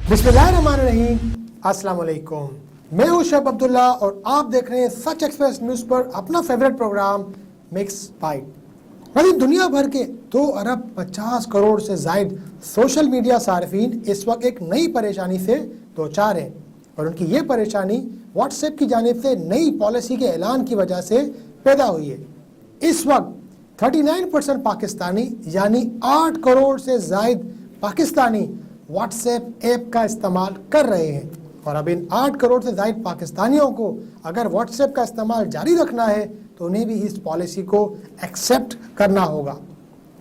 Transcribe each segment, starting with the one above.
बिस्मिल्लाहिर्रहमानिर्रहीम, अस्सलाम वालेकुम। मैं हूं शेख अब्दुल्ला और आप देख रहे हैं सच एक्सप्रेस न्यूज़ पर अपना फेवरेट प्रोग्राम मिक्स बाइट। अभी दुनिया भर के 2 अरब 50 करोड़ से जायद सोशल मीडिया सार्फिन इस वक्त एक नई परेशानी से दोचार हैं और उनकी ये परेशानी व्हाट्सएप की जानिब से नई पॉलिसी के ऐलान की वजह से पैदा हुई है। इस वक्त 39% पाकिस्तानी यानी 8 करोड़ से जायद पाकिस्तानी व्हाट्सएप ऐप का इस्तेमाल कर रहे हैं और अब इन 8 करोड़ से ज़ायद पाकिस्तानियों को अगर व्हाट्सएप का इस्तेमाल जारी रखना है तो उन्हें भी इस पॉलिसी को एक्सेप्ट करना होगा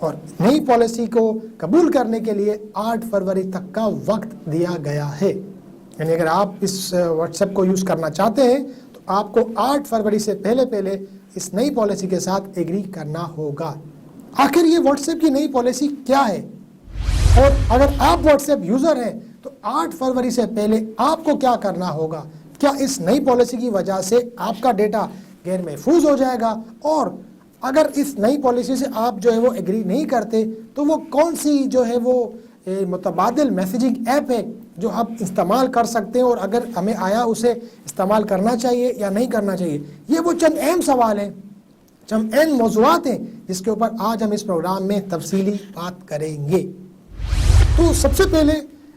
और नई पॉलिसी को कबूल करने के लिए 8 फरवरी तक का वक्त दिया गया है। यानी अगर आप इस व्हाट्सएप को यूज़ करना चाहते हैं तो आपको 8 फरवरी से पहले इस नई पॉलिसी के साथ एग्री करना होगा। आखिर ये व्हाट्सएप की नई पॉलिसी क्या है और अगर आप व्हाट्सएप यूज़र हैं तो 8 फरवरी से पहले आपको क्या करना होगा? क्या इस नई पॉलिसी की वजह से आपका डेटा गैर महफूज हो जाएगा? और अगर इस नई पॉलिसी से आप जो है वो एग्री नहीं करते तो वो कौन सी जो है वो मुतबादिल मैसेजिंग ऐप है जो आप इस्तेमाल कर सकते हैं और अगर हमें आया उसे इस्तेमाल करना चाहिए या नहीं करना चाहिए? ये वो चंद अहम सवाल हैं, चंद अहम मौज़ूआत हैं जिसके ऊपर आज हम इस प्रोग्राम में तफसीली बात करेंगे। तो सबसे पहले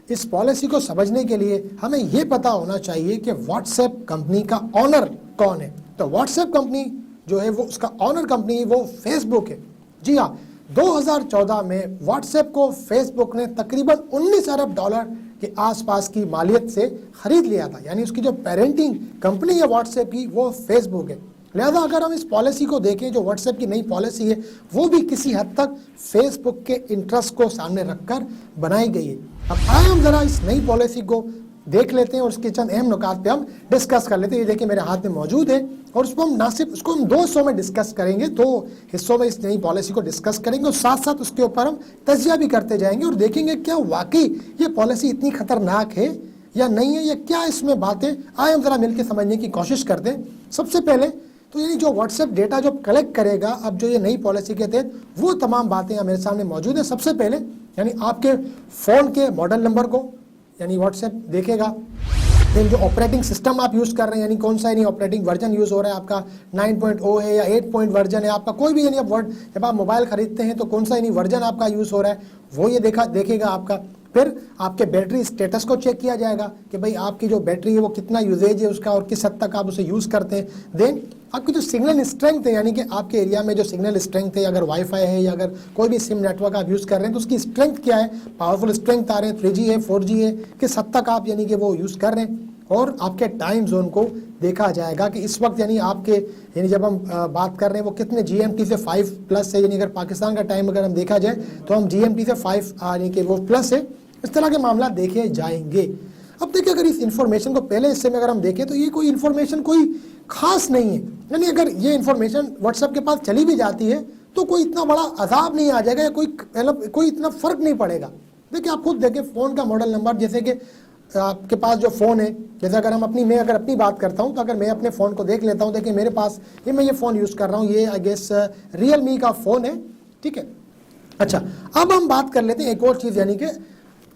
इस पॉलिसी को समझने के लिए हमें यह पता होना चाहिए कि व्हाट्सएप कंपनी का ऑनर कौन है। तो व्हाट्सएप कंपनी जो है वो उसका ऑनर कंपनी वो फेसबुक है। जी हाँ, 2014 में व्हाट्सएप को फेसबुक ने तकरीबन 19 अरब डॉलर के आसपास की मालियत से खरीद लिया था। यानी उसकी जो पेरेंटिंग कंपनी है व्हाट्सएप की वो फेसबुक है। लिहाजा अगर हम इस पॉलिसी को देखें जो व्हाट्सएप की नई पॉलिसी है वो भी किसी हद तक फेसबुक के इंटरेस्ट को सामने रखकर बनाई गई है। अब आए हम ज़रा इस नई पॉलिसी को देख लेते हैं और उसके चंद अहम नुकात पे हम डिस्कस कर लेते हैं। ये देखिए मेरे हाथ में मौजूद है और उसको हम ना सिर्फ उसको हम 2 हिस्सों में डिस्कस करेंगे, 2 हिस्सों में इस नई पॉलिसी को डिस्कस करेंगे और साथ साथ उसके ऊपर हम तजिया भी करते जाएंगे और देखेंगे क्या वाकई ये पॉलिसी इतनी खतरनाक है या नहीं है, या क्या इसमें बातें आए हम ज़रा मिलकर समझने की कोशिश करते हैं। सबसे पहले तो यानी जो व्हाट्सएप डेटा जो कलेक्ट करेगा अब जो ये नई पॉलिसी के तहत वो तमाम बातें यहाँ मेरे सामने मौजूद है। सबसे पहले यानी आपके फ़ोन के मॉडल नंबर को यानी व्हाट्सएप देखेगा, फिर जो ऑपरेटिंग सिस्टम आप यूज़ कर रहे हैं यानी कौन सा यानी ऑपरेटिंग वर्जन यूज़ हो रहा है, आपका 9.0 है या 8 वर्जन है, आपका कोई भी यानी जब आप मोबाइल ख़रीदते हैं तो कौन सा यानी वर्जन आपका यूज़ हो रहा है वो ये देखेगा आपका। फिर आपके बैटरी स्टेटस को चेक किया जाएगा कि भाई आपकी जो बैटरी है वो कितना यूजेज है उसका और किस हद तक आप उसे यूज़ करते हैं। देन आपकी जो सिग्नल स्ट्रेंथ है यानी कि आपके एरिया में जो सिग्नल स्ट्रेंथ है, अगर वाईफाई है या अगर कोई भी सिम नेटवर्क आप यूज़ कर रहे हैं तो उसकी स्ट्रेंथ क्या है, पावरफुल स्ट्रेंथ आ रहे हैं, 3G है 4G है, किस हद तक आप यानी कि वो यूज़ कर रहे हैं। और आपके टाइम जोन को देखा जाएगा कि इस वक्त यानी आपके यानी जब हम बात कर रहे हैं वो कितने GMT से 5+ है, यानी अगर पाकिस्तान का टाइम अगर हम देखा जाए तो हम GMT से 5 यानी कि वो प्लस है। इस तरह के मामला देखे जाएंगे। अब देखिए अगर इस इंफॉर्मेशन को पहले हिस्से में अगर हम देखें तो ये कोई इन्फॉर्मेशन कोई खास नहीं है। यानी अगर ये इन्फॉर्मेशन व्हाट्सएप के पास चली भी जाती है तो कोई इतना बड़ा अजाब नहीं आ जाएगा या कोई इतना फ़र्क नहीं पड़ेगा। देखिए आप खुद देखें फ़ोन का मॉडल नंबर, जैसे कि आपके पास जो फ़ोन है, जैसे अगर मैं अगर अपनी बात करता हूँ तो अगर मैं अपने फ़ोन को देख लेता हूँ, देखिए मेरे पास मैं ये फ़ोन यूज़ कर रहा हूँ, ये आई गेस रियलमी का फ़ोन है, ठीक है। अच्छा, अब हम बात कर लेते हैं एक और चीज़ यानी कि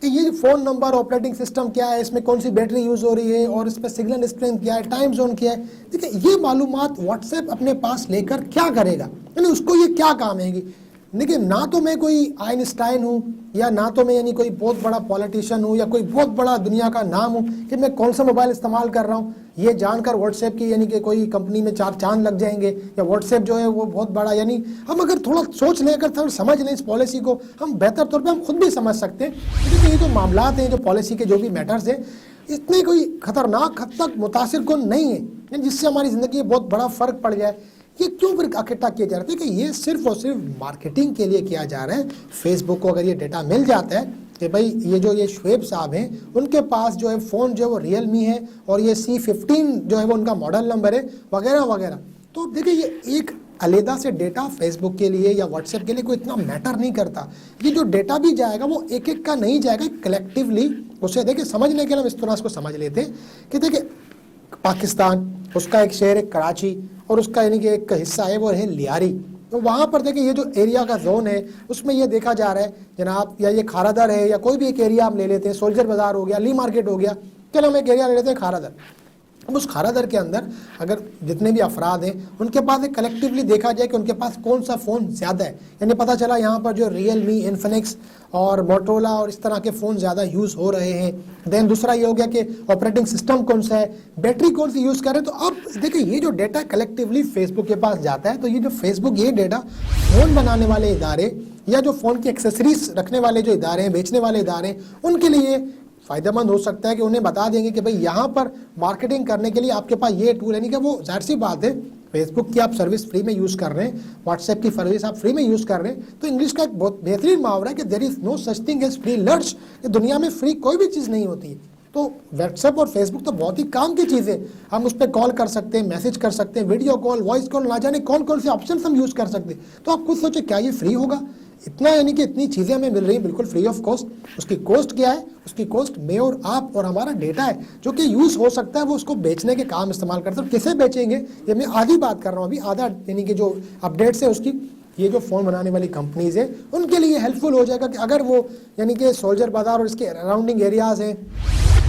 ये फ़ोन नंबर, ऑपरेटिंग सिस्टम क्या है, इसमें कौन सी बैटरी यूज़ हो रही है और इसमें सिग्नल स्ट्रेंथ क्या है, टाइम जोन क्या है। देखिए ये मालूमात व्हाट्सएप अपने पास लेकर क्या करेगा, यानी उसको ये क्या काम आएगी। देखिए ना तो मैं कोई आइंस्टाइन हूँ या ना तो मैं यानी कोई बहुत बड़ा पॉलिटिशियन हूँ या कोई बहुत बड़ा दुनिया का नाम हूँ कि मैं कौन सा मोबाइल इस्तेमाल कर रहा हूँ ये जानकर व्हाट्सएप की यानी कि कोई कंपनी में 4 चांद लग जाएंगे या व्हाट्सएप जो है वो बहुत बड़ा। यानी हम अगर थोड़ा सोच लें, अगर थोड़ा समझ लें इस पॉलिसी को, हम बेहतर तौर पर हम खुद भी समझ सकते हैं। क्योंकि ये जो मामला हैं, जो पॉलिसी के जो भी मैटर्स हैं, इतने कोई ख़तरनाक हद तक मुतासिर कौन नहीं है जिससे हमारी ज़िंदगी में बहुत बड़ा फ़र्क पड़ जाए। ये क्यों फिर इकट्ठा किया जा रहा है कि ये सिर्फ और सिर्फ मार्केटिंग के लिए किया जा रहा है। फेसबुक को अगर ये डेटा मिल जाता है कि भाई ये शुएब साहब हैं उनके पास जो है फ़ोन जो है वो रियलमी है और ये C15 जो है वो उनका मॉडल नंबर है वगैरह वगैरह, तो देखिए ये एक अलहदा से डेटा फेसबुक के लिए या व्हाट्सएप के लिए कोई इतना मैटर नहीं करता। ये जो डेटा भी जाएगा वो एक एक का नहीं जाएगा, कलेक्टिवली उसे देखिए समझने के लिए हम इस तरह से समझ लेते हैं कि देखिए पाकिस्तान, उसका एक शहर है कराची और उसका यानी कि एक हिस्सा है वो है लियारी। तो वहाँ पर देखें ये जो एरिया का जोन है उसमें ये देखा जा रहा है जनाब, या ये खारादर है या कोई भी एक एरिया हम ले लेते हैं, सोल्जर बाजार हो गया, ली मार्केट हो गया, चलो हम एक एरिया ले लेते हैं खारादर। अब उस खारादर के अंदर अगर जितने भी अफराद हैं उनके पास एक कलेक्टिवली देखा जाए कि उनके पास कौन सा फ़ोन ज़्यादा है, यानी पता चला यहाँ पर जो रियलमी, इन्फिनिक्स और मोटोरोला और इस तरह के फ़ोन ज़्यादा यूज़ हो रहे हैं। देन दूसरा ये हो गया कि ऑपरेटिंग सिस्टम कौन सा है, बैटरी कौन सी यूज़ कर रहे हैं। तो अब देखिए ये जो डेटा कलेक्टिवली फेसबुक के पास जाता है, तो ये जो फेसबुक ये डेटा फ़ोन बनाने वाले इदारे या जो फ़ोन की एक्सेसरीज रखने वाले जो इदारे हैं, बेचने वाले इदारे हैं, उनके लिए फ़ायदेमंद हो सकता है कि उन्हें बता देंगे कि भाई यहाँ पर मार्केटिंग करने के लिए आपके पास ये टूल, यानी कि वो जाहिर सी बात है फेसबुक की आप सर्विस फ्री में यूज़ कर रहे हैं, व्हाट्सएप की सर्विस आप फ्री में यूज़ कर रहे हैं। तो इंग्लिश का एक बहुत बेहतरीन मुहावरा है कि there is no such thing as free lunch, कि दुनिया में फ्री कोई भी चीज़ नहीं होती है। तो व्हाट्सएप और फेसबुक तो बहुत ही काम की चीज़ है, हम उस पर कॉल कर सकते हैं, मैसेज कर सकते हैं, वीडियो कॉल, वॉइस कॉल, ना जाने कौन कौन से ऑप्शन हम यूज़ कर सकते हैं। तो आप खुद सोचें क्या ये फ्री होगा? इतना, यानी कि इतनी चीज़ें हमें मिल रही हैं बिल्कुल फ्री ऑफ कॉस्ट। उसकी कॉस्ट क्या है? उसकी कॉस्ट मैं और आप और हमारा डेटा है जो कि यूज़ हो सकता है, वो उसको बेचने के काम इस्तेमाल करते हैं। किसे बेचेंगे ये मैं आधी बात कर रहा हूँ अभी, आधा यानी कि जो अपडेट्स है उसकी, ये जो फ़ोन बनाने वाली कंपनीज़ है उनके लिए हेल्पफुल हो जाएगा कि अगर वो यानी कि सोल्जर बाज़ार और इसके अराउंडिंग एरियाज़ हैं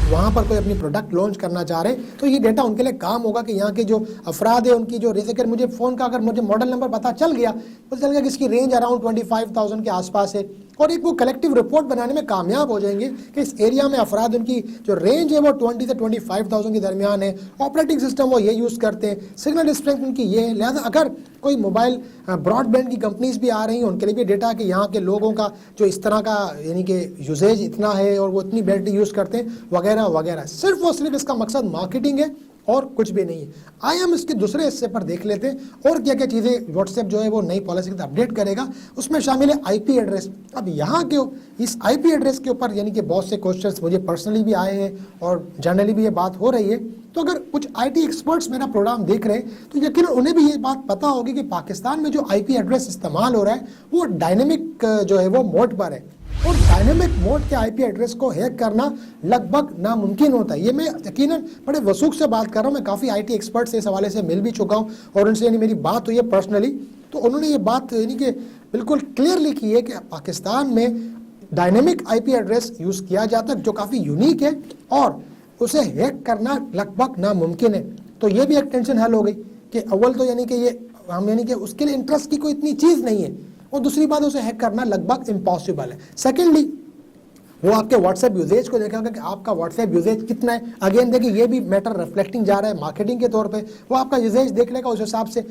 वहाँ पर कोई अपनी प्रोडक्ट लॉन्च करना चाह रहे हैं, तो ये डेटा उनके लिए काम होगा कि यहाँ के जो अफराद है उनकी जो रेज़, मुझे फ़ोन का अगर मुझे मॉडल नंबर पता चल गया, पता चल गया कि इसकी रेंज अराउंड 25,000 के आसपास है, और एक वो कलेक्टिव रिपोर्ट बनाने में कामयाब हो जाएंगे कि इस एरिया में अफराद उनकी जो रेंज है वो 20 से 25,000 के दरमियान है, ऑपरेटिंग सिस्टम वो ये यूज़ करते हैं, सिग्नल स्ट्रेंथ उनकी ये है। लिहाजा अगर कोई मोबाइल ब्रॉडबैंड की कंपनीज भी आ रही हैं उनके लिए भी डेटा कि यहाँ के लोगों का जो इस तरह का यानी कि यूजेज इतना है और वो इतनी बैटरी यूज़ करते हैं वगैरह वगैरह। सिर्फ और सिर्फ इसका मकसद मार्केटिंग है और कुछ भी नहीं है। आइए हम इसके दूसरे हिस्से पर देख लेते हैं और क्या क्या चीज़ें व्हाट्सएप जो है वो नई पॉलिसी के अपडेट करेगा। उसमें शामिल है आईपी एड्रेस। अब यहाँ के इस आईपी एड्रेस के ऊपर यानी कि बहुत से क्वेश्चंस मुझे पर्सनली भी आए हैं और जनरली भी ये बात हो रही है। तो अगर कुछ आईटी एक्सपर्ट्स मेरा प्रोग्राम देख रहे हैं तो यकीन उन्हें भी ये बात पता होगी कि पाकिस्तान में जो आईपी एड्रेस इस्तेमाल हो रहा है वो डायनेमिक जो है वो मोड पर है, और डायनेमिक मोड के आईपी एड्रेस को हैक करना लगभग नामुमकिन होता है। ये मैं यकीनन बड़े वसूख से बात कर रहा हूँ, मैं काफ़ी आईटी एक्सपर्ट से इस हवाले से मिल भी चुका हूँ और उनसे यानी मेरी बात हुई है पर्सनली, तो उन्होंने ये बात यानी कि बिल्कुल क्लियरली की है कि पाकिस्तान में डायनेमिक आईपी एड्रेस यूज़ किया जाता है जो काफ़ी यूनिक है और उसे हैक करना लगभग नामुमकिन है। तो ये भी एक टेंशन हल हो गई कि अव्वल तो यानी कि ये हम यानी कि उसके लिए इंटरेस्ट की कोई इतनी चीज़ नहीं है, और दूसरी बात उसे हैक करना लगभग इम्पॉसिबल है। सेकेंडली वो आपके व्हाट्सएप यूजेज को देखेगा कि आपका व्हाट्सएप यूजेज कितना है। अगेन देखिए ये भी मैटर रिफ्लेक्टिंग जा रहा है मार्केटिंग के तौर पे, वो आपका यूजेज देख लेगा उस हिसाब से।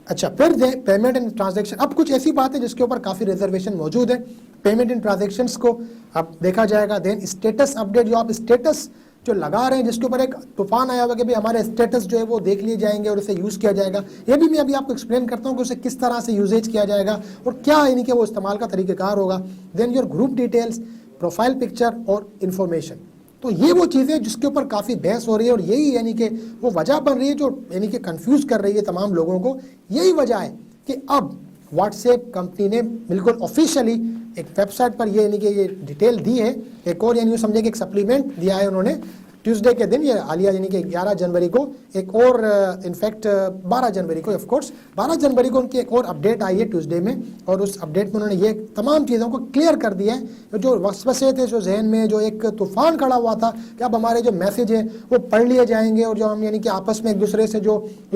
अच्छा, फिर पेमेंट एंड ट्रांजैक्शन। अब कुछ ऐसी बात है जिसके ऊपर काफ़ी रिजर्वेशन मौजूद है। पेमेंट एंड ट्रांजैक्शंस को अब देखा जाएगा। देन स्टेटस अपडेट, जो आप स्टेटस जो लगा रहे हैं जिसके ऊपर एक तूफान आया हुआ कि भाई हमारे स्टेटस जो है वो देख लिए जाएंगे और इसे यूज़ किया जाएगा। ये भी मैं अभी आपको एक्सप्लेन करता हूँ कि उसे किस तरह से यूजेज किया जाएगा और क्या यानी कि वो इस्तेमाल का तरीक़ाकार होगा। Then your group details, profile picture और इन्फॉर्मेशन। तो ये वो चीज़ें जिसके ऊपर काफ़ी बहस हो रही है और यही यानी कि वो वजह बन रही है जो यानी कि कन्फ्यूज़ कर रही है तमाम लोगों को। यही वजह है कि अब व्हाट्सएप कंपनी ने बिल्कुल ऑफिशियली एक वेबसाइट पर ये यानी कि ये डिटेल दी है। एक और यानी समझे कि एक सप्लीमेंट दिया है उन्होंने ट्यूसडे के दिन, ये हालिया यानी कि 11 जनवरी को एक और इनफैक्ट 12 जनवरी को, ऑफ कोर्स 12 जनवरी को उनकी एक और अपडेट आई है ट्यूसडे में, और उस अपडेट में उन्होंने ये तमाम चीज़ों को क्लियर कर दिया है जो वसवसे थे, जो जहन में जो एक तूफान खड़ा हुआ था कि अब हमारे जो मैसेज है वो पढ़ लिए जाएंगे और जो हम यानी कि आपस में एक दूसरे से जो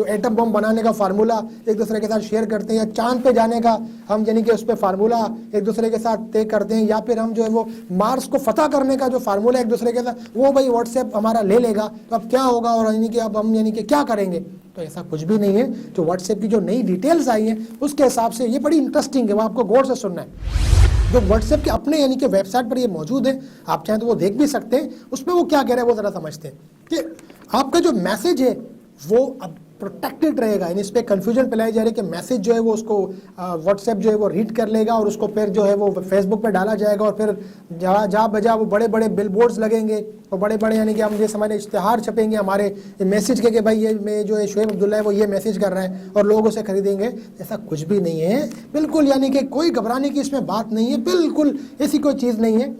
एटम बम बनाने का फार्मूला एक दूसरे के साथ शेयर करते हैं, या चांद पे जाने का हम यानी कि उस पर फार्मूला एक दूसरे के साथ तय करते हैं, या फिर हम जो है वो मार्स को फतह करने का जो फार्मूला एक दूसरे के साथ वो भाई व्हाट्सएप हमारा ले लेगा, तो अब क्या होगा और यानी कि अब हम यानी कि क्या करेंगे। तो ऐसा कुछ भी नहीं है। जो व्हाट्सएप की जो नई डिटेल्स आई हैं उसके हिसाब से ये बड़ी इंटरेस्टिंग है, वो आपको गौर से सुनना है। जो व्हाट्सएप के अपने यानी कि वेबसाइट पर ये मौजूद है, आप चाहें तो वो देख भी सकते हैं। उसमें वो क्या कह रहे हैं वो ज़रा समझते हैं कि आपका जो मैसेज है वो अब प्रोटेक्टेड रहेगा। यानी इस पर कन्फ्यूजन फैलाई जा रही है कि मैसेज जो है वो उसको व्हाट्सएप जो है वो रीड कर लेगा और उसको फिर जो है वो फेसबुक पे डाला जाएगा, और फिर जहाँ बजा वो बड़े बड़े बिलबोर्ड्स लगेंगे और बड़े बड़े यानी कि हम जैसे हमारे इश्तिहार छपेंगे हमारे मैसेज के कि भाई ये मैं जो है शुएब अब्दुल्ला है वो ये मैसेज कर रहा है और लोग उसे खरीदेंगे। ऐसा कुछ भी नहीं है बिल्कुल, यानी कि कोई घबराने की इसमें बात नहीं है, बिल्कुल ऐसी कोई चीज़ नहीं है।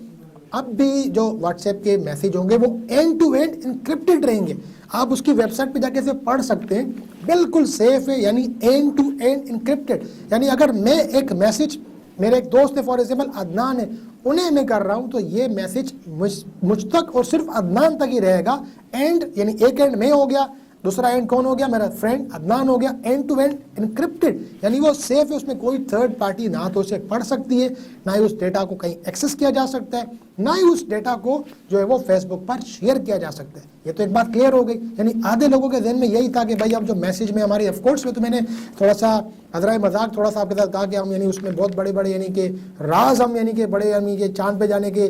अब भी जो व्हाट्सएप के मैसेज होंगे वो एंड टू एंड इनक्रिप्टेड रहेंगे। आप उसकी वेबसाइट पे जाके इसे पढ़ सकते हैं, बिल्कुल सेफ है, यानी एंड टू एंड इनक्रिप्टेड। यानी अगर मैं एक मैसेज, मेरे एक दोस्त है फॉर एग्जाम्पल अदनान है, उन्हें मैं कर रहा हूं तो ये मैसेज मुझ तक और सिर्फ अदनान तक ही रहेगा। एंड यानी एक एंड में हो गया, दूसरा एंड कौन हो गया, मेरा फ्रेंड अदनान हो गया, एंड टू एंड इनक्रिप्टेड, यानी वो सेफ है, उसमें कोई थर्ड पार्टी ना तो उसे पढ़ सकती है, ना ही उस डेटा को कहीं एक्सेस किया जा सकता है, ना ही उस डेटा को जो है वो फेसबुक पर शेयर किया जा सकता है। ये तो एक बात क्लियर हो गई। यानी आधे लोगों के जहन में यही था कि भाई अब जो मैसेज में हमारी ऑफकोर्स में, तो मैंने थोड़ा सा अदराए मजाक थोड़ा सा आपके साथ कहा कि हम यानी उसमें बहुत बड़े बड़े यानी कि राज हम यानी कि बड़े यानी कि चांद पे जाने के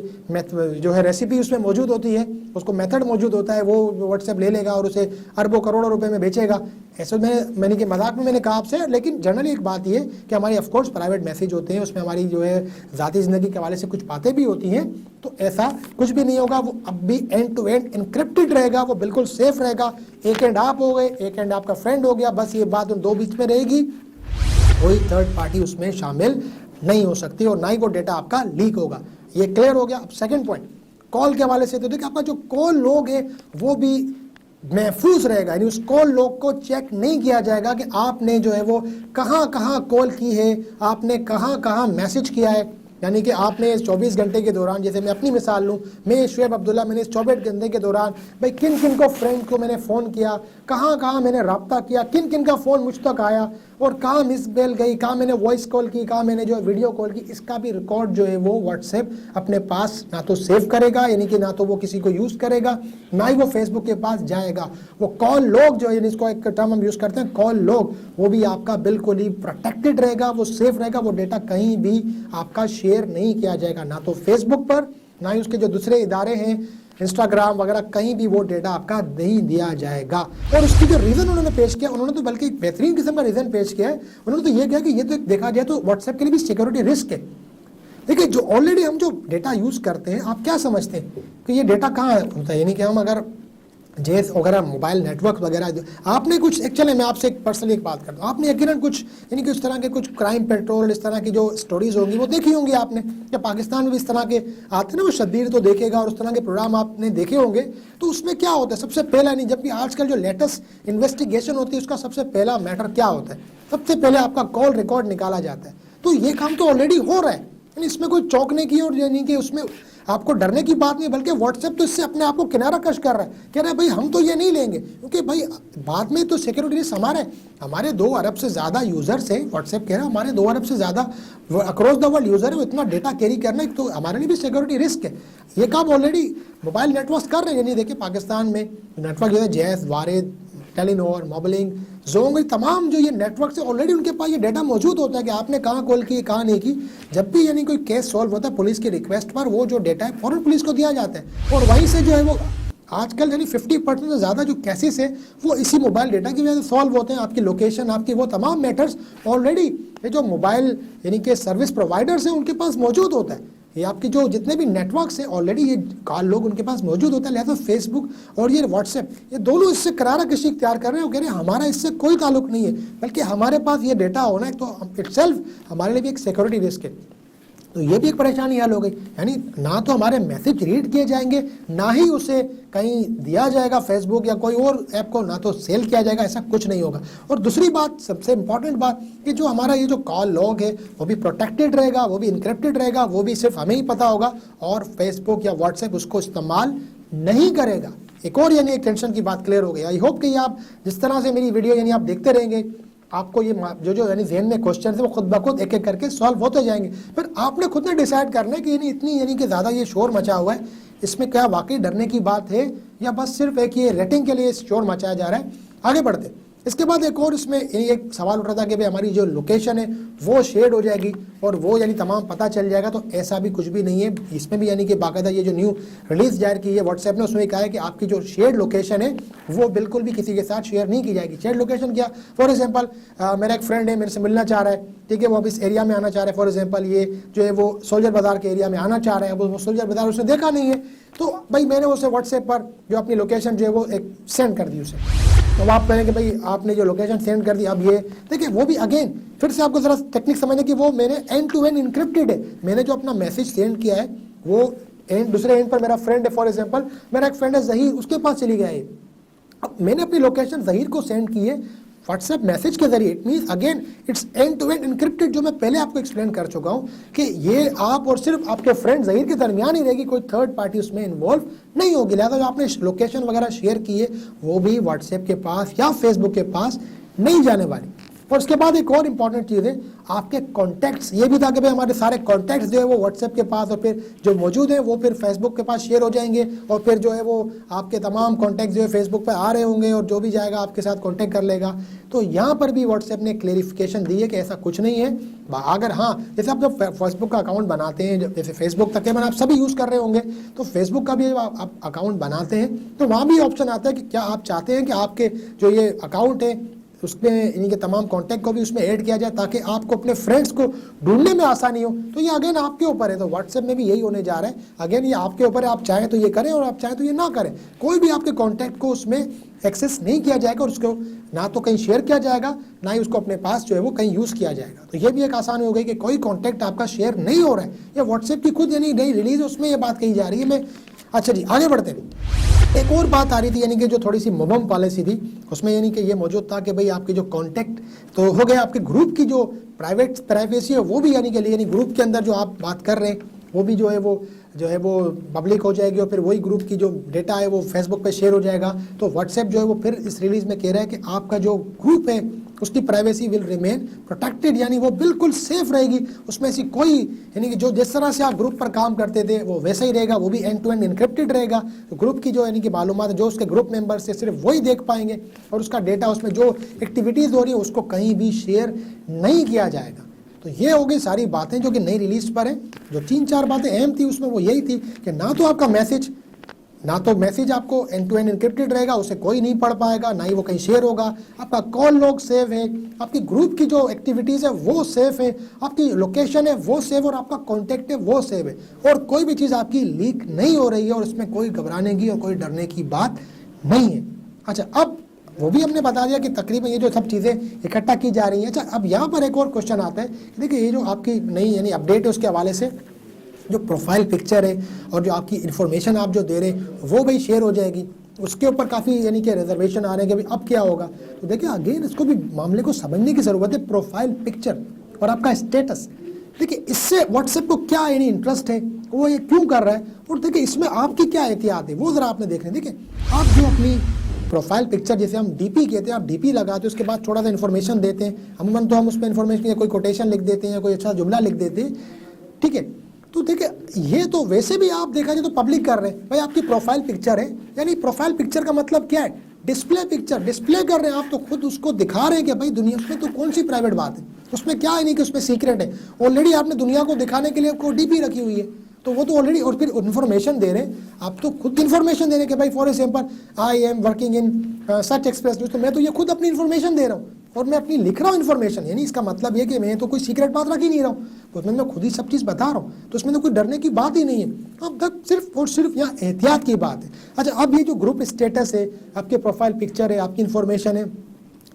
जो है रेसिपी उसमें मौजूद होती है, उसको मेथड मौजूद होता है, वो व्हाट्सएप ले लेगा और उसे अरबों करोड़ों रुपए में बेचेगा। ऐसे मैंने कि मजाक में मैंने कहा आपसे, लेकिन जनरली एक बात ये कि हमारी ऑफकोर्स प्राइवेट मैसेज होते हैं, उसमें हमारी जो है ज़ाती ज़िंदगी के हवाले से कुछ बातें भी होती हैं, तो ऐसा कुछ भी नहीं होगा। वो अब भी एंड टू एंड इनक्रिप्टेड रहेगा, वो बिल्कुल सेफ रहेगा। एक एंड आप हो गए, एक एंड आपका फ्रेंड हो गया, बस ये बात उन दो बीच में रहेगी, कोई थर्ड पार्टी उसमें शामिल नहीं हो सकती और ना ही वो डेटा आपका लीक होगा। ये क्लियर हो गया। अब सेकंड पॉइंट, कॉल के हवाले से तो देखिए आपका जो कॉल लॉग है वो भी महफूज रहेगा, यानी उस कॉल लॉग को चेक नहीं किया जाएगा कि आपने जो है वो कहाँ कहाँ कॉल की है, आपने कहाँ कहाँ मैसेज किया है। यानी कि आपने इस 24 घंटे के दौरान, जैसे मैं अपनी मिसाल लूँ, मैं शुएब अब्दुल्ला, मैंने इस 24 घंटे के दौरान भाई किन किन को फ्रेंड को मैंने फ़ोन किया, कहाँ कहाँ मैंने रब्ता किया, किन किन का फ़ोन मुझ तक आया और कहाँ मिस बेल गई, कहाँ मैंने वॉइस कॉल की, कहाँ मैंने जो वीडियो कॉल की, इसका भी रिकॉर्ड जो है वो व्हाट्सएप अपने पास ना तो सेव करेगा, यानी कि ना तो वो किसी को यूज़ करेगा, ना ही वो फेसबुक के पास जाएगा। वो कॉल लॉग जो है, यानी इसको एक टर्म हम यूज़ करते हैं कॉल लॉग, वो भी आपका बिल्कुल ही प्रोटेक्टेड रहेगा, वो सेफ रहेगा, वो डेटा कहीं भी आपका शेयर नहीं किया जाएगा, ना तो फेसबुक पर, ना ही उसके जो दूसरे इदारे हैं इंस्टाग्राम वगैरह, कहीं भी वो डेटा आपका नहीं दिया जाएगा। और उसकी जो रीज़न उन्होंने पेश किया, उन्होंने तो बल्कि एक बेहतरीन किस्म का रीज़न पेश किया है। उन्होंने तो ये किया कि ये तो देखा जाए तो व्हाट्सएप के लिए भी सिक्योरिटी रिस्क है। देखिए जो ऑलरेडी हम जो डेटा यूज़ करते हैं, आप क्या समझते हैं कि ये डेटा कहाँ होता है, यानी कि हम अगर जेस वगैरह मोबाइल नेटवर्क वगैरह, आपने कुछ एक्चुअली मैं आपसे एक पर्सनली एक बात करता हूँ, आपने यकीनन कुछ यानी कि इस तरह के कुछ क्राइम पेट्रोल इस तरह की जो स्टोरीज होंगी वो देखी होंगी आपने, या पाकिस्तान में भी इस तरह के आते हैं ना, वो शब्बीर तो देखेगा और उस तरह के प्रोग्राम आपने देखे होंगे। तो उसमें क्या होता है, सबसे पहला नहीं, जबकि आजकल जो लेटेस्ट इन्वेस्टिगेशन होती है उसका सबसे पहला मैटर क्या होता है, सबसे पहले आपका कॉल रिकॉर्ड निकाला जाता है। तो ये काम तो ऑलरेडी हो रहा है, यानी इसमें कोई चौंकने की और यानी कि उसमें आपको डरने की बात नहीं, बल्कि व्हाट्सएप तो इससे अपने आप को किनारा कश कर रहा है, कह रहा है भाई हम तो ये नहीं लेंगे, क्योंकि भाई बाद में तो सिक्योरिटी रिस्क हमारे 2 अरब से ज़्यादा यूज़र्स हैं। व्हाट्सएप कह रहा है हमारे 2 अरब से ज़्यादा अक्रॉस द वर्ल्ड यूज़र है, वो इतना डेटा कैरी करना है, तो हमारे लिए भी सिक्योरिटी रिस्क है। ये काम ऑलरेडी मोबाइल नेटवर्क कर रहे हैं। यानी देखिए पाकिस्तान में नेटवर्क जो है जैस, वारिद, टेलीनॉर, मोबलिंग, जोंग, तमाम जो ये नेटवर्क से ऑलरेडी उनके पास ये डेटा मौजूद होता है कि आपने कहाँ कॉल की, कहाँ नहीं की। जब भी यानी कोई केस सॉल्व होता है पुलिस की रिक्वेस्ट पर, वो जो डेटा है फौरन पुलिस को दिया जाता है, और वहीं से जो है वो आजकल यानी 50% से ज़्यादा जो केसेस है वो इसी मोबाइल डेटा की वजह से सॉल्व होते हैं। आपकी लोकेशन, आपकी वो तमाम मैटर्स ऑलरेडी ये जो मोबाइल यानी कि सर्विस प्रोवाइडर्स हैं उनके पास मौजूद होता है। ये आपकी जो जितने भी नेटवर्क्स हैं ऑलरेडी ये कॉल लोग उनके पास मौजूद होता है। लिहाजा फेसबुक और ये व्हाट्सएप, ये दोनों इससे करारा कशी इख्तियार कर रहे हैं, वो कह रहे हैं हमारा इससे कोई ताल्लुक नहीं है, बल्कि हमारे पास ये डेटा होना है तो इटसेल्फ हमारे लिए भी एक सिक्योरिटी रिस्क है। तो ये भी एक परेशानी हल हो गई, यानी ना तो हमारे मैसेज रीड किए जाएंगे, ना ही उसे कहीं दिया जाएगा फेसबुक या कोई और ऐप को, ना तो सेल किया जाएगा, ऐसा कुछ नहीं होगा। और दूसरी बात, सबसे इंपॉर्टेंट बात, कि जो हमारा ये जो कॉल लॉग है वो भी प्रोटेक्टेड रहेगा, वो भी इनक्रिप्टेड रहेगा, वो भी सिर्फ हमें ही पता होगा और फेसबुक या व्हाट्सएप उसको इस्तेमाल नहीं करेगा। एक और यानी एक टेंशन की बात क्लियर हो गई। आई होप कि आप जिस तरह से मेरी वीडियो यानी आप देखते रहेंगे, आपको ये जो यानी ज़हन में क्वेश्चन है वो खुद ब खुद एक एक करके सॉल्व होते जाएंगे। फिर आपने खुद ने डिसाइड करना है कि यानी इतनी यानी कि ज़्यादा ये शोर मचा हुआ है, इसमें क्या वाकई डरने की बात है या बस सिर्फ एक ये रेटिंग के लिए शोर मचाया जा रहा है। आगे बढ़ते, इसके बाद एक और इसमें एक सवाल उठ रहा था कि भाई हमारी जो लोकेशन है वो शेयर हो जाएगी और वो यानी तमाम पता चल जाएगा, तो ऐसा भी कुछ भी नहीं है। इसमें भी यानी कि बाकायदा ये जो न्यू रिलीज़ जाहिर की है व्हाट्सएप ने, उसमें कहा है कि आपकी जो शेयर लोकेशन है वो बिल्कुल भी किसी के साथ शेयर नहीं की जाएगी। शेयर लोकेशन क्या, फॉर एग्जाम्पल मेरा एक फ्रेंड है, मेरे से मिलना चाह रहा है, ठीक है, वो अब इस एरिया में आना चाह रहा है, फॉर एग्जाम्पल ये जो है वो सोल्जर बाज़ार के एरिया में आना चाह रहा है, वो सोल्जर बाज़ार उसने देखा नहीं है, तो भाई मैंने उसे व्हाट्सएप पर जो अपनी लोकेशन जो है वो एक सेंड कर दी उसे। तो आप कहेंगे भाई आपने जो लोकेशन सेंड कर दी, अब ये देखिए वो भी अगेन फिर से आपको ज़रा टेक्निक समझने की, वो मैंने एंड टू एंड इनक्रिप्टेड है। मैंने जो अपना मैसेज सेंड किया है वो दूसरे एंड पर मेरा फ्रेंड है, फॉर एग्जांपल मेरा एक फ्रेंड है ज़हीर, उसके पास चली गया है। अब मैंने अपनी लोकेशन ज़हीर को सेंड की है व्हाट्सएप मैसेज के जरिए। It means again it's end to end encrypted, जो मैं पहले आपको एक्सप्लेन कर चुका हूँ कि ये आप और सिर्फ आपके फ्रेंड ज़हीर के दरमियान ही रहेगी, कोई थर्ड पार्टी उसमें इन्वॉल्व नहीं होगी। लिहाजा जो आपने लोकेशन वगैरह शेयर की है वो भी व्हाट्सएप के पास या फेसबुक के पास नहीं जाने वाली। और उसके बाद एक और इम्पॉर्टेंट चीज़ है, आपके कॉन्टैक्ट्स, ये भी था कि भाई हमारे सारे कॉन्टैक्ट्स जो है वो व्हाट्सएप के पास और फिर जो मौजूद हैं वो फिर फेसबुक के पास शेयर हो जाएंगे, और फिर जो है वो आपके तमाम कॉन्टैक्ट जो है फेसबुक पे आ रहे होंगे और जो भी जाएगा आपके साथ कॉन्टैक्ट कर लेगा। तो यहाँ पर भी व्हाट्सएप ने क्लेरिफिकेशन दी है कि ऐसा कुछ नहीं है। अगर हाँ, जैसे आप जब फेसबुक का अकाउंट बनाते हैं, जैसे फेसबुक तकरीबन आप सभी यूज़ कर रहे होंगे, तो फेसबुक का भी आप अकाउंट बनाते हैं तो वहाँ भी ऑप्शन आता है कि क्या आप चाहते हैं कि आपके जो ये अकाउंट है उसमें यानी कि तमाम कॉन्टैक्ट को भी उसमें ऐड किया जाए ताकि आपको अपने फ्रेंड्स को ढूंढने में आसानी हो। तो ये अगेन आपके ऊपर है। तो व्हाट्सएप में भी यही होने जा रहा है। अगेन ये आपके ऊपर है, आप चाहें तो ये करें और आप चाहें तो ये ना करें। कोई भी आपके कॉन्टैक्ट को उसमें एक्सेस नहीं किया जाएगा और उसको ना तो कहीं शेयर किया जाएगा, ना ही उसको अपने पास जो है वो कहीं यूज़ किया जाएगा। तो ये भी एक आसानी हो गई कि कोई कॉन्टैक्ट आपका शेयर नहीं हो रहा है। ये व्हाट्सएप की खुद यानी नई रिलीज है, उसमें ये बात कही जा रही है। अच्छा जी, आगे बढ़ते हैं। एक और बात आ रही थी यानी कि जो थोड़ी सी मुबम पॉलिसी थी उसमें यानी कि ये मौजूद था कि भाई आपके जो कॉन्टैक्ट तो हो गए, आपके ग्रुप की जो प्राइवेसी है वो भी यानी ग्रुप के अंदर जो आप बात कर रहे हैं वो भी जो है वो पब्लिक हो जाएगी और फिर वही ग्रुप की जो डेटा है वो फेसबुक पे शेयर हो जाएगा। तो व्हाट्सएप जो है वो फिर इस रिलीज में कह रहा है कि आपका जो ग्रुप है उसकी प्राइवेसी विल रिमेन प्रोटेक्टेड, यानी वो बिल्कुल सेफ रहेगी। उसमें ऐसी कोई यानी कि जो जिस तरह से आप ग्रुप पर काम करते थे वो वैसा ही रहेगा, वो भी एंड टू एंड इनक्रिप्टेड रहेगा। तो ग्रुप की जो यानी कि मालूमात जो उसके ग्रुप मेंबर्स से सिर्फ वही देख पाएंगे और उसका डेटा, उसमें जो एक्टिविटीज़ हो रही है उसको कहीं भी शेयर नहीं किया जाएगा। तो ये हो गई सारी बातें जो कि नई रिलीज पर हैं। जो 3-4 बातें अहम थी उसमें वो यही थी कि ना तो आपका मैसेज आपको एंड टू एंड इनक्रिप्टेड रहेगा, उसे कोई नहीं पढ़ पाएगा, ना ही वो कहीं शेयर होगा। आपका कॉल लॉग सेव है, आपकी ग्रुप की जो एक्टिविटीज़ है वो सेफ है, आपकी लोकेशन है वो सेव और आपका कॉन्टैक्ट है वो सेव है, और कोई भी चीज़ आपकी लीक नहीं हो रही है और उसमें कोई घबराने की और कोई डरने की बात नहीं है। अच्छा, अब वो भी हमने बता दिया कि तकरीबन ये जो सब चीज़ें इकट्ठा की जा रही हैं। अच्छा, अब यहाँ पर एक और क्वेश्चन आता है, देखिए ये जो आपकी नई यानी अपडेट है उसके हवाले से जो प्रोफाइल पिक्चर है और जो आपकी इन्फॉर्मेशन आप जो दे रहे हैं वो भाई शेयर हो जाएगी, उसके ऊपर काफ़ी यानी कि रिजर्वेशन आ रहे हैं कि भाई अब क्या होगा। तो देखिए अगेन इसको भी मामले को समझने की ज़रूरत है। प्रोफाइल पिक्चर और आपका स्टेटस, देखिए इससे व्हाट्सएप को क्या यानी इंटरेस्ट है, वो ये क्यों कर रहा है, और देखिए इसमें आपकी क्या एहतियात है वो ज़रा आपने देखना है। देखिए आप जो अपनी प्रोफाइल पिक्चर, जैसे हम डीपी कहते हैं, आप डीपी लगाते हैं उसके बाद थोड़ा सा इन्फॉर्मेशन देते हैं, अमूमन तो हम उसमें इन्फॉर्मेशन या कोई कोटेशन लिख देते हैं या कोई अच्छा जुमला लिख देते हैं, ठीक है। तो देखिए ये तो वैसे भी आप देखा जाए तो पब्लिक कर रहे हैं, भाई आपकी प्रोफाइल पिक्चर है, यानी प्रोफाइल पिक्चर का मतलब क्या है, डिस्प्ले पिक्चर, डिस्प्ले कर रहे हैं आप, तो खुद उसको दिखा रहे हैं कि भाई दुनिया में तो कौन सी प्राइवेट बात है, उसमें क्या है नहीं कि उसमें सीक्रेट है, ऑलरेडी आपने दुनिया को दिखाने के लिए कोई डीपी रखी हुई है, तो वो तो ऑलरेडी, और फिर इन्फॉर्मेशन दे रहे हैं आप, तो खुद इन्फॉर्मेशन दे रहे हैं कि भाई for example I am working in such express news, तो मैं तो ये खुद अपनी इन्फॉर्मेशन दे रहा हूँ और मैं अपनी लिख रहा हूँ इन्फॉर्मेशन, यानी इसका मतलब ये कि मैं तो कोई सीक्रेट बात रख ही नहीं रहा हूँ, उसमें मैं खुद ही सब चीज़ बता रहा हूँ, तो उसमें तो कोई डरने की बात ही नहीं है। अब तक सिर्फ और सिर्फ यहाँ एहतियात की बात है। अच्छा, अब ये जो ग्रुप स्टेटस है, आपके प्रोफाइल पिक्चर है, आपकी इन्फॉर्मेशन है,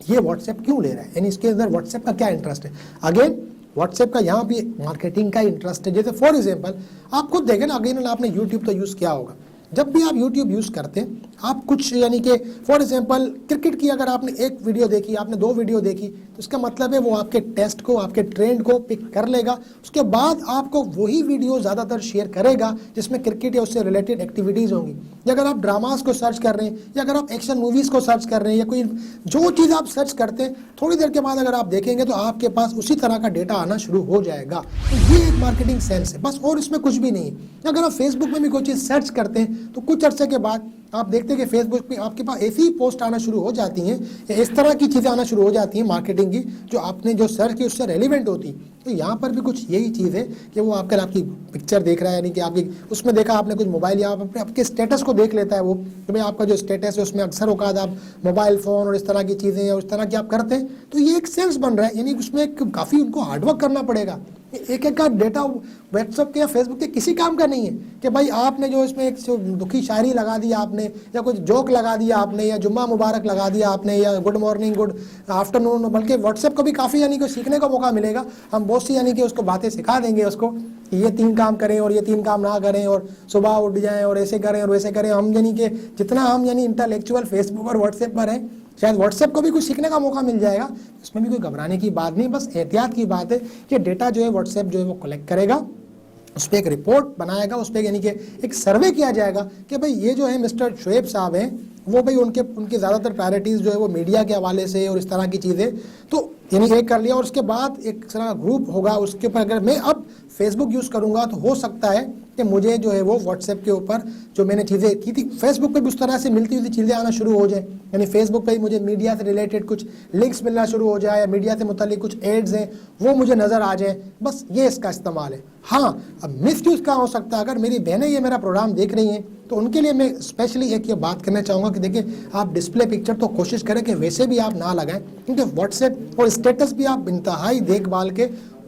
ये व्हाट्सएप क्यों ले रहा है, यानी इसके अंदर व्हाट्सएप का क्या इंटरेस्ट है। अगेन व्हाट्सएप का यहाँ भी मार्केटिंग का इंटरेस्ट है। जैसे फॉर एग्जांपल आप खुद देखें ना, अगेन आपने यूट्यूब तो यूज़ किया होगा, जब भी आप YouTube यूज़ करते हैं आप कुछ यानी कि फॉर एग्जांपल क्रिकेट की अगर आपने एक वीडियो देखी, आपने 2 वीडियो देखी, तो इसका मतलब है वो आपके टेस्ट को, आपके ट्रेंड को पिक कर लेगा, उसके बाद आपको वही वीडियो ज़्यादातर शेयर करेगा जिसमें क्रिकेट या उससे रिलेटेड एक्टिविटीज़ होंगी। या अगर आप ड्रामास को सर्च कर रहे हैं या अगर आप एक्शन मूवीज़ को सर्च कर रहे हैं या कोई जो चीज़ आप सर्च करते हैं, थोड़ी देर के बाद अगर आप देखेंगे तो आपके पास उसी तरह का डेटा आना शुरू हो जाएगा। तो ये एक मार्केटिंग सेंस है बस, और इसमें कुछ भी नहीं है। अगर आप फेसबुक में भी कोई चीज़ सर्च करते हैं तो कुछ अर्से के बाद आप देखते हैं कि फेसबुक पे आपके पास ऐसी पोस्ट आना शुरू हो जाती हैं, इस तरह की चीज़ें आना शुरू हो जाती हैं मार्केटिंग की, जो आपने जो सर्च की उससे रेलिवेंट होती। तो यहाँ पर भी कुछ यही चीज़ है कि वो आपकी पिक्चर देख रहा है, यानी कि आपकी उसमें देखा आपने कुछ मोबाइल या आपके स्टेटस को देख लेता है वो, कि भाई आपका जो स्टेटस है उसमें अक्सर औकात आप मोबाइल फ़ोन और इस तरह की चीज़ें या उस तरह की आप करते हैं, तो ये एक सेंस बन रहा है, यानी उसमें काफ़ी उनको हार्डवर्क करना पड़ेगा। एक का डेटा व्हाट्सएप के या फेसबुक के किसी काम का नहीं है कि भाई आपने जो इसमें एक दुखी शायरी लगा दी आपने, या कुछ जोक लगा दिया आपने, या जुम्मा मुबारक लगा दिया आपने, या गुड मॉर्निंग गुड आफ्टरनून, बल्कि व्हाट्सएप को भी काफ़ी यानी कि सीखने का मौका मिलेगा। हम बहुत सी यानी कि उसको बातें सिखा देंगे उसको कि ये 3 काम करें और ये 3 काम ना करें और सुबह उठ जाएं और ऐसे करें और वैसे करें। हम यानी कि जितना हम यानी इंटेलेक्चुअल फेसबुक और व्हाट्सएप पर हैं, शायद व्हाट्सएप को भी कुछ सीखने का मौका मिल जाएगा, इसमें भी कोई घबराने की बात नहीं, बस एहतियात की बात है कि डेटा जो है व्हाट्सएप जो है वो कलेक्ट करेगा, उस पर एक रिपोर्ट बनाएगा, उस पर यानी कि एक सर्वे किया जाएगा कि भाई ये जो है मिस्टर शोएब साहब हैं वो भाई उनकी ज़्यादातर प्रायोरिटीज़ जो है वो मीडिया के हवाले से और इस तरह की चीज़ें, तो यानी एक कर लिया। और उसके बाद एक तरह का ग्रुप होगा, उसके ऊपर अगर मैं अब फेसबुक यूज़ करूँगा तो हो सकता है कि मुझे जो है वो व्हाट्सएप के ऊपर जो मैंने चीज़ें की थी फेसबुक पे भी उस तरह से मिलती हुई चीज़ें आना शुरू हो जाए, यानी फेसबुक पे ही मुझे मीडिया से रिलेटेड कुछ लिंक्स मिलना शुरू हो जाए या मीडिया से मुतालिक कुछ एड्स हैं वो मुझे नज़र आ जाए, बस ये इसका इस्तेमाल है। हाँ, अब मिस यूज़ कहाँ हो सकता है, अगर मेरी बहनें ये मेरा प्रोग्राम देख रही हैं तो उनके लिए मैं स्पेशली एक ये बात करना चाहूँगा कि देखिए आप डिस्प्ले पिक्चर तो कोशिश करें कि वैसे भी आप ना लगाएं, क्योंकि व्हाट्सएप और स्टेटस भी आप इंतहाई देखभाल के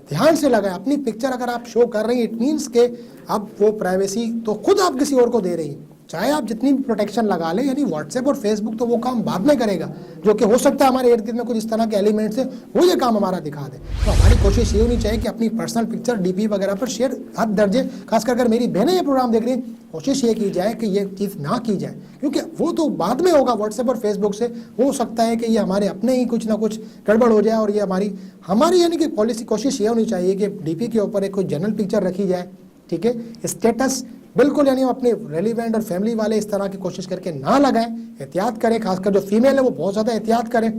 ध्यान से लगाएं। अपनी पिक्चर अगर आप शो कर रही हैं इट मीन्स के अब वो प्राइवेसी तो खुद आप किसी और को दे रही हैं, चाहे आप जितनी भी प्रोटेक्शन लगा लें, यानी व्हाट्सएप और फेसबुक तो वो काम बाद में करेगा, जो कि हो सकता है हमारे इर्द गिर्द में कुछ इस तरह के एलिमेंट्स है वो ये काम हमारा दिखा दे। तो हमारी कोशिश ये होनी चाहिए कि अपनी पर्सनल पिक्चर डीपी वगैरह पर शेयर हद दर्जे, खासकर अगर मेरी बहनें ये प्रोग्राम देख रही हैं, कोशिश ये की जाए कि ये चीज़ ना की जाए, क्योंकि वो तो बाद में होगा व्हाट्सएप और फेसबुक से, हो सकता है कि ये हमारे अपने ही कुछ ना कुछ गड़बड़ हो जाए और ये हमारी यानी कि पॉलिसी कोशिश ये होनी चाहिए कि डीपी के ऊपर एक कोई जनरल पिक्चर रखी जाए, ठीक है। स्टेटस बिल्कुल यानी अपने रेलिवेंट और फैमिली वाले इस तरह की कोशिश करके ना लगाएं, एहतियात करें, खासकर जो फीमेल है वो बहुत ज़्यादा एहतियात करें।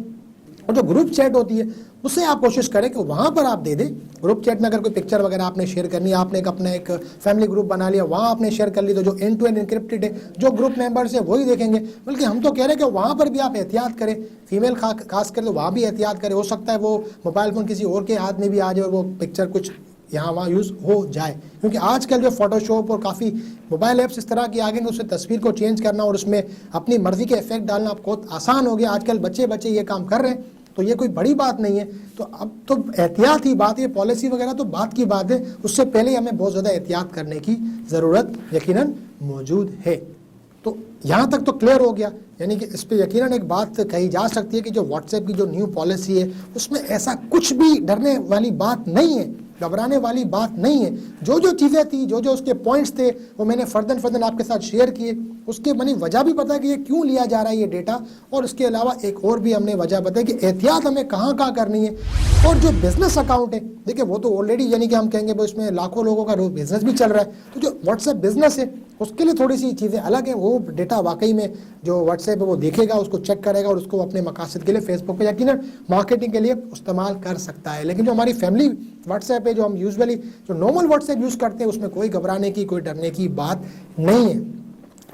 और जो ग्रुप चैट होती है उससे आप कोशिश करें कि वहाँ पर आप दे दें। ग्रुप चैट में अगर कोई पिक्चर वगैरह आपने शेयर करनी है, आपने अपना एक फैमिली ग्रुप बना लिया, वहाँ आपने शेयर कर ली, तो जो एंड टू एंड इनक्रिप्टेड है जो ग्रुप मेंबर्स है वही देखेंगे। बल्कि हम तो कह रहे हैं कि वहाँ पर भी आप एहतियात करें, फीमेल खास कर तो वहाँ भी एहतियात करें। हो सकता है वो मोबाइल फ़ोन किसी और के हाथ में भी आ जाए और वो पिक्चर कुछ यहाँ वहाँ यूज़ हो जाए, क्योंकि आजकल जो फोटोशॉप और काफ़ी मोबाइल ऐप्स इस तरह की आ गए हैं उससे तस्वीर को चेंज करना और उसमें अपनी मर्ज़ी के इफेक्ट डालना आपको आसान हो गया। आजकल बच्चे ये काम कर रहे हैं, तो ये कोई बड़ी बात नहीं है। तो अब तो एहतियात ही बात है, पॉलिसी वगैरह तो बात की बात है, उससे पहले हमें बहुत ज़्यादा एहतियात करने की ज़रूरत यकीनन मौजूद है। तो यहाँ तक तो क्लियर हो गया, यानी कि इस पर यकीनन एक बात कही जा सकती है कि जो व्हाट्सएप की जो न्यू पॉलिसी है उसमें ऐसा कुछ भी डरने वाली बात नहीं है, घबराने वाली बात नहीं है। जो जो चीज़ें थी, जो जो उसके पॉइंट्स थे वो मैंने फर्दन आपके साथ शेयर किए। उसके बनी वजह भी पता है कि ये क्यों लिया जा रहा है ये डेटा, और इसके अलावा एक और भी हमने वजह बताई कि एहतियात हमें कहाँ करनी है। और जो बिजनेस अकाउंट है देखिए वो तो ऑलरेडी यानी कि हम कहेंगे वो इसमें लाखों लोगों का बिजनेस भी चल रहा है, तो जो व्हाट्सएप बिजनेस है उसके लिए थोड़ी सी चीज़ें अलग है। वो डेटा वाकई में जो व्हाट्सएप है वो देखेगा, उसको चेक करेगा और उसको अपने मकासद के लिए फेसबुक पे यकीनन मार्केटिंग के लिए इस्तेमाल कर सकता है। लेकिन जो हमारी फैमिली व्हाट्सएप है, जो हम यूजुअली जो नॉर्मल व्हाट्सएप यूज़ करते हैं, उसमें कोई घबराने की कोई डरने की बात नहीं है।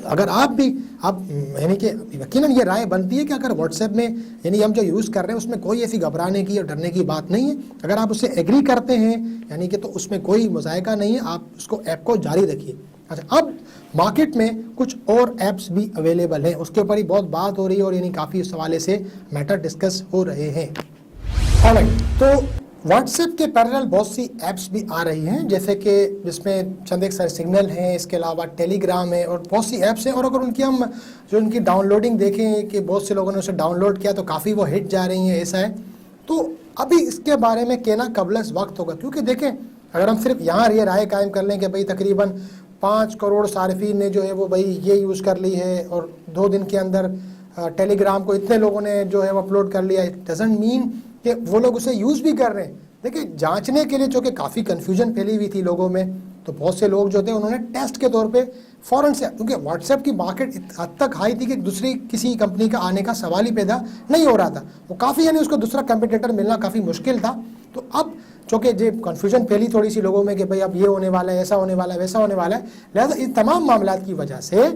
अगर आप यानी कि यकीनन ये राय बनती है कि अगर व्हाट्सएप में यानी हम जो यूज़ कर रहे हैं उसमें कोई ऐसी घबराने की और डरने की बात नहीं है। अगर आप उससे एग्री करते हैं यानी कि तो उसमें कोई मुज़ायका नहीं है, आप उसको ऐप को जारी रखिए। अच्छा, अब मार्केट में कुछ और ऐप्स भी अवेलेबल हैं, उसके ऊपर ही बहुत बात हो रही है और यानी काफ़ी इस हवाले से मैटर डिस्कस हो रहे हैं। ऑलराइट, तो व्हाट्सएप के पैरेलल बहुत सी ऐप्स भी आ रही हैं, जैसे कि जिसमें चंद एक सारे सिग्नल हैं, इसके अलावा टेलीग्राम है और बहुत सी ऐप्स हैं। और अगर उनकी डाउनलोडिंग देखें कि बहुत से लोगों ने उसे डाउनलोड किया तो काफ़ी वो हिट जा रही हैं, ऐसा है। तो अभी इसके बारे में कहना कबलस वक्त होगा, क्योंकि देखें अगर हम सिर्फ यहाँ ये राय कायम कर लें कि भाई तकरीबन 5 करोड़ सार्फिन ने जो है वो भाई ये यूज़ कर ली है और 2 दिन के अंदर टेलीग्राम को इतने लोगों ने जो है वो अपलोड कर लिया, इट डजंट मीन कि वो लोग उसे यूज़ भी कर रहे हैं। देखिए जांचने के लिए चूँकि काफ़ी कन्फ्यूजन फैली हुई थी लोगों में, तो बहुत से लोग जो थे उन्होंने टेस्ट के तौर पे फ़ौरन से, क्योंकि व्हाट्सएप की मार्केट हद तक हाई थी कि दूसरी किसी कंपनी का आने का सवाल ही पैदा नहीं हो रहा था, वो काफ़ी यानी उसको दूसरा कंपटीटर मिलना काफ़ी मुश्किल था। तो अब चूँकि जो कन्फ्यूजन फैली थोड़ी सी लोगों में कि भाई अब ये होने वाला है, ऐसा होने वाला है, वैसा होने वाला है, लिहाजा इन तमाम मामला की वजह से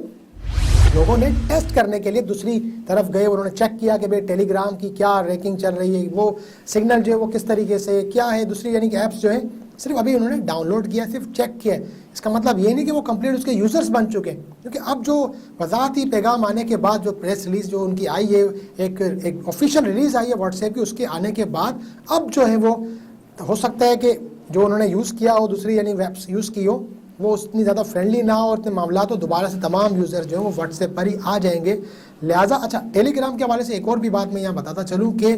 लोगों ने टेस्ट करने के लिए दूसरी तरफ गए, उन्होंने चेक किया कि भाई टेलीग्राम की क्या रैंकिंग चल रही है, वो सिग्नल जो है वो किस तरीके से क्या है, दूसरी यानी कि ऐप्स जो है सिर्फ अभी उन्होंने डाउनलोड किया, सिर्फ चेक किया। इसका मतलब ये नहीं कि वो कंप्लीट उसके यूज़र्स बन चुके हैं, क्योंकि अब जो वजाहती पैगाम आने के बाद जो प्रेस रिलीज़ जो उनकी आई है, एक ऑफिशियल रिलीज़ आई है व्हाट्सएप की, उसके आने के बाद अब जो है वो हो सकता है कि जो उन्होंने यूज़ किया हो, दूसरी यानी वेब्स यूज़ की हो, वो उतनी ज़्यादा फ्रेंडली ना हो और इतने मामला तो दोबारा से तमाम यूज़र्स जो हैं वो व्हाट्सएप पर ही आ जाएंगे। लिहाजा अच्छा, टेलीग्राम के हवाले से एक और भी बात मैं यहाँ बताता चलूँ कि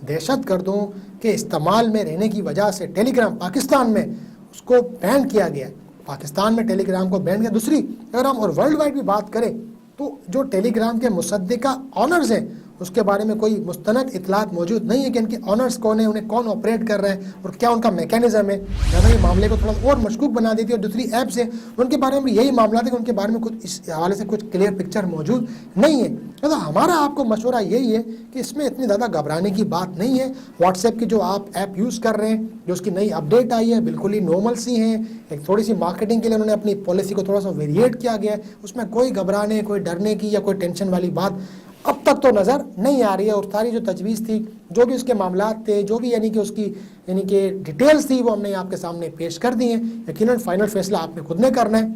दहशत गर्दों के इस्तेमाल में रहने की वजह से टेलीग्राम पाकिस्तान में उसको बैन किया गया है। पाकिस्तान में टेलीग्राम को बैन किया। दूसरी, अगर हम और वर्ल्ड वाइड भी बात करें तो जो टेलीग्राम के मुसद्दिका ऑनर्स हैं उसके बारे में कोई मुस्तनद इतलात मौजूद नहीं है कि इनके ऑनर्स कौन है, उन्हें कौन ऑपरेट कर रहा है और क्या उनका मैकेनिज्म है। ज़्यादा ये मामले को थोड़ा और मशकूक बना देती है। और दूसरी ऐप्स है उनके बारे में यही मामला है कि उनके बारे में कुछ इस हवाले से कुछ क्लियर पिक्चर मौजूद नहीं है। तो हमारा आपको मशवरा यही है कि इसमें इतनी ज़्यादा घबराने की बात नहीं है। व्हाट्सएप की जो आप ऐप यूज़ कर रहे हैं, जो उसकी नई अपडेट आई है, बिल्कुल ही नॉर्मल सी हैं। एक थोड़ी सी मार्केटिंग के लिए उन्होंने अपनी पॉलिसी को थोड़ा सा वेरिएट किया गया है, उसमें कोई घबराने, कोई डरने की या कोई टेंशन वाली बात अब तक तो नज़र नहीं आ रही है। और सारी जो तजवीज़ थी, जो भी उसके मामलात थे, जो भी यानी कि उसकी यानी कि डिटेल्स थी, वो हमने आपके सामने पेश कर दी हैं। यकीनन फाइनल फैसला आपने खुद ने करना है।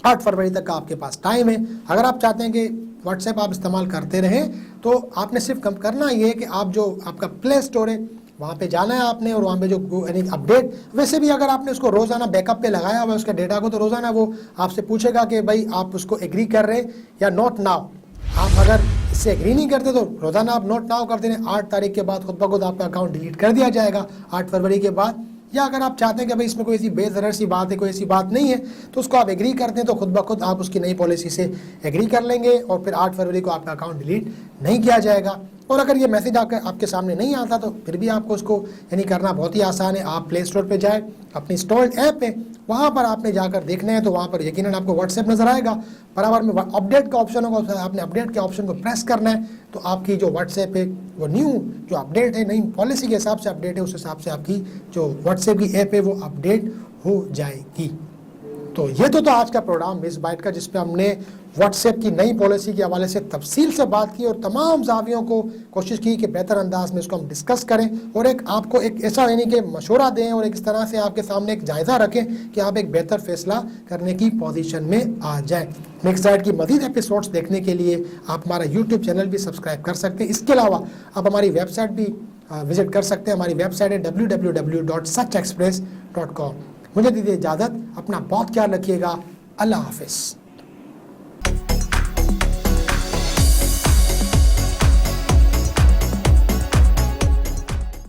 8 फरवरी तक का आपके पास टाइम है। अगर आप चाहते हैं कि व्हाट्सएप आप इस्तेमाल करते रहें तो आपने सिर्फ करना ये है कि आप जो आपका प्ले स्टोर है वहाँ पे जाना है आपने, और वहाँ पे जो यानी अपडेट, वैसे भी अगर आपने उसको रोज़ाना बैकअप पे लगाया हुआ है उसके डेटा को, तो रोज़ाना वो आपसे पूछेगा कि भाई आप उसको एग्री कर रहे हैं या नॉट नाउ। आप अगर इससे एग्री नहीं करते तो रोज़ाना आप नोट नाउ कर दें। 8 तारीख के बाद खुद ब खुद आपका अकाउंट डिलीट कर दिया जाएगा 8 फरवरी के बाद। या अगर आप चाहते हैं कि भाई इसमें कोई ऐसी बेज़रर सी बात है, कोई ऐसी बात नहीं है, तो उसको आप एग्री करते हैं तो खुद ब खुद आप उसकी नई पॉलिसी से एग्री कर लेंगे और फिर 8 फरवरी को आपका अकाउंट डिलीट नहीं किया जाएगा। और अगर ये मैसेज आपके सामने नहीं आता तो फिर भी आपको उसको यानी करना बहुत ही आसान है। आप प्ले स्टोर पे जाए, अपनी इंस्टॉल्ड ऐप है वहाँ पर आपने जाकर देखना है, तो वहाँ पर यकीनन आपको व्हाट्सएप नज़र आएगा। बराबर में अपडेट का ऑप्शन होगा, आपने अपडेट के ऑप्शन को प्रेस करना है, तो आपकी जो व्हाट्सएप है वो न्यू जो अपडेट है, नई पॉलिसी के हिसाब से अपडेट है, उस हिसाब से आपकी जो व्हाट्सएप की ऐप है वो अपडेट हो जाएगी। तो ये तो आज का प्रोग्राम मिस बाइट का, जिसपे हमने व्हाट्सएप की नई पॉलिसी के हवाले से तफसील से बात की और तमाम जावियों को कोशिश की कि बेहतर अंदाज में इसको हम डिस्कस करें और एक आपको एक ऐसा यानी कि मशवरा दें और एक इस तरह से आपके सामने एक जायज़ा रखें कि आप एक बेहतर फैसला करने की पोजीशन में आ जाएं। मिक्स बाइट की मज़ीद एपिसोड्स देखने के लिए आप हमारा यूट्यूब चैनल भी सब्सक्राइब कर सकते हैं। इसके अलावा आप हमारी वेबसाइट भी विजिट कर सकते हैं। हमारी वेबसाइट है www.suchexpress.com। मुझे दीजिए इजाज़त, अपना बहुत ख्याल रखिएगा। अल्लाह हाफिज़।